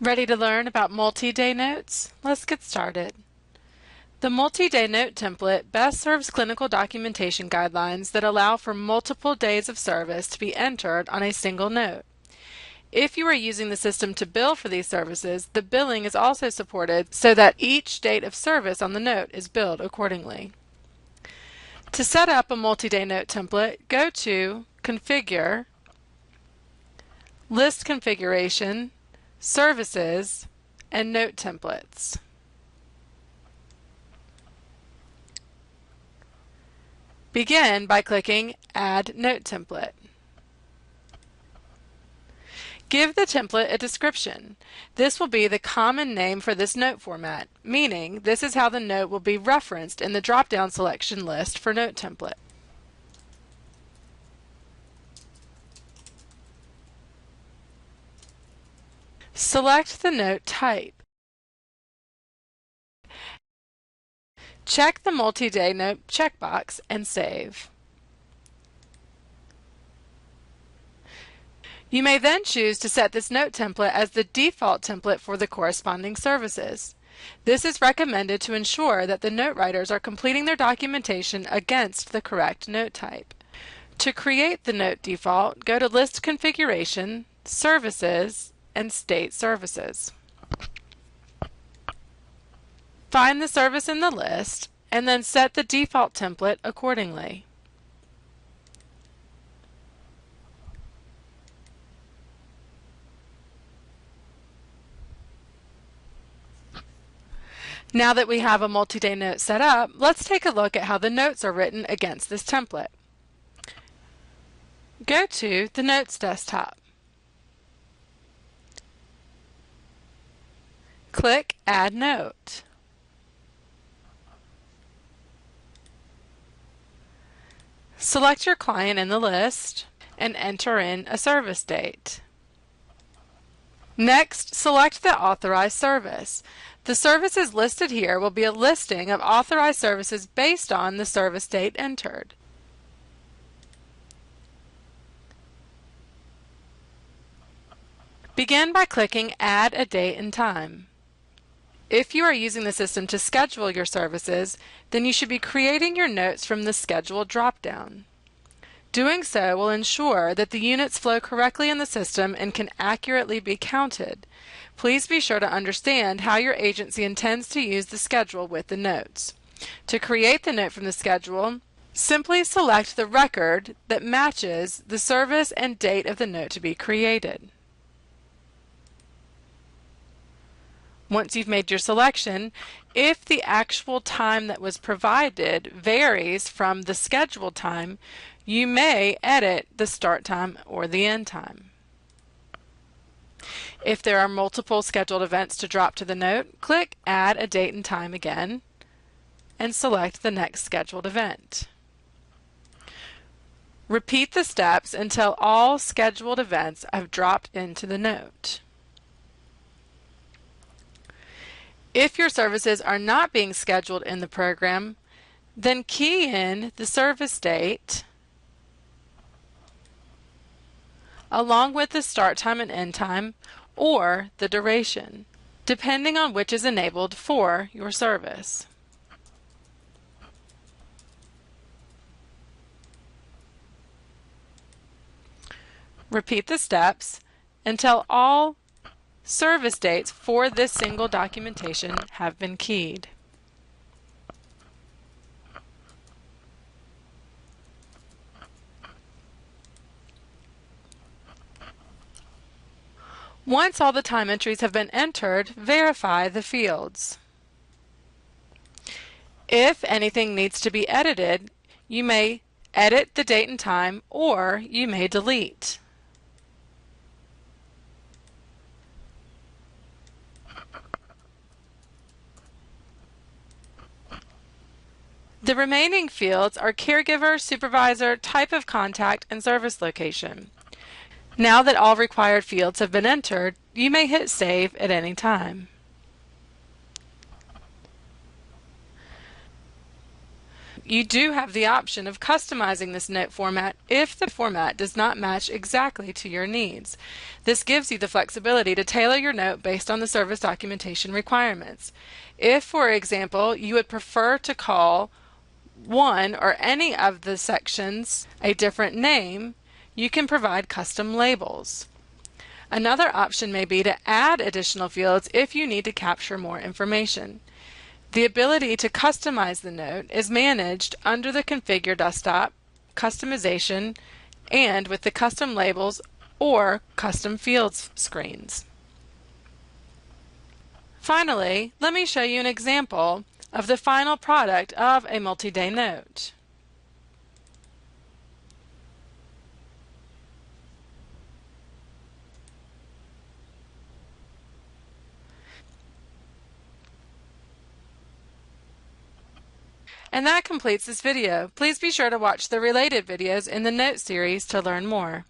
Ready to learn about multi-day notes? Let's get started. The multi-day note template best serves clinical documentation guidelines that allow for multiple days of service to be entered on a single note. If you are using the system to bill for these services, the billing is also supported so that each date of service on the note is billed accordingly. To set up a multi-day note template, go to Configure, List Configuration, Services, and Note Templates. Begin by clicking Add Note Template. Give the template a description. This will be the common name for this note format, meaning this is how the note will be referenced in the drop-down selection list for Note Template. Select the note type. Check the multi-day note checkbox and save. You may then choose to set this note template as the default template for the corresponding services. This is recommended to ensure that the note writers are completing their documentation against the correct note type. To create the note default, go to List Configuration, Services, and State Services. Find the service in the list, and then set the default template accordingly. Now that we have a multi-day note set up, let's take a look at how the notes are written against this template. Go to the Notes desktop. Click Add Note. Select your client in the list and enter in a service date. Next, select the authorized service. The services listed here will be a listing of authorized services based on the service date entered. Begin by clicking Add a date and time. If you are using the system to schedule your services, then you should be creating your notes from the Schedule drop-down. Doing so will ensure that the units flow correctly in the system and can accurately be counted. Please be sure to understand how your agency intends to use the schedule with the notes. To create the note from the schedule, simply select the record that matches the service and date of the note to be created. Once you've made your selection, if the actual time that was provided varies from the scheduled time, you may edit the start time or the end time. If there are multiple scheduled events to drop to the note, click Add a date and time again and select the next scheduled event. Repeat the steps until all scheduled events have dropped into the note. If your services are not being scheduled in the program, then key in the service date along with the start time and end time or the duration, depending on which is enabled for your service. Repeat the steps until all service dates for this single documentation have been keyed. Once all the time entries have been entered, verify the fields. If anything needs to be edited, you may edit the date and time, or you may delete. The remaining fields are caregiver, supervisor, type of contact, and service location. Now that all required fields have been entered, you may hit Save at any time. You do have the option of customizing this note format if the format does not match exactly to your needs. This gives you the flexibility to tailor your note based on the service documentation requirements. If, for example, you would prefer to call one or any of the sections a different name, you can provide custom labels. Another option may be to add additional fields if you need to capture more information. The ability to customize the note is managed under the Configure Desktop, Customization, and with the Custom Labels or Custom Fields screens. Finally, let me show you an example of the final product of a multi-day note. And that completes this video. Please be sure to watch the related videos in the note series to learn more.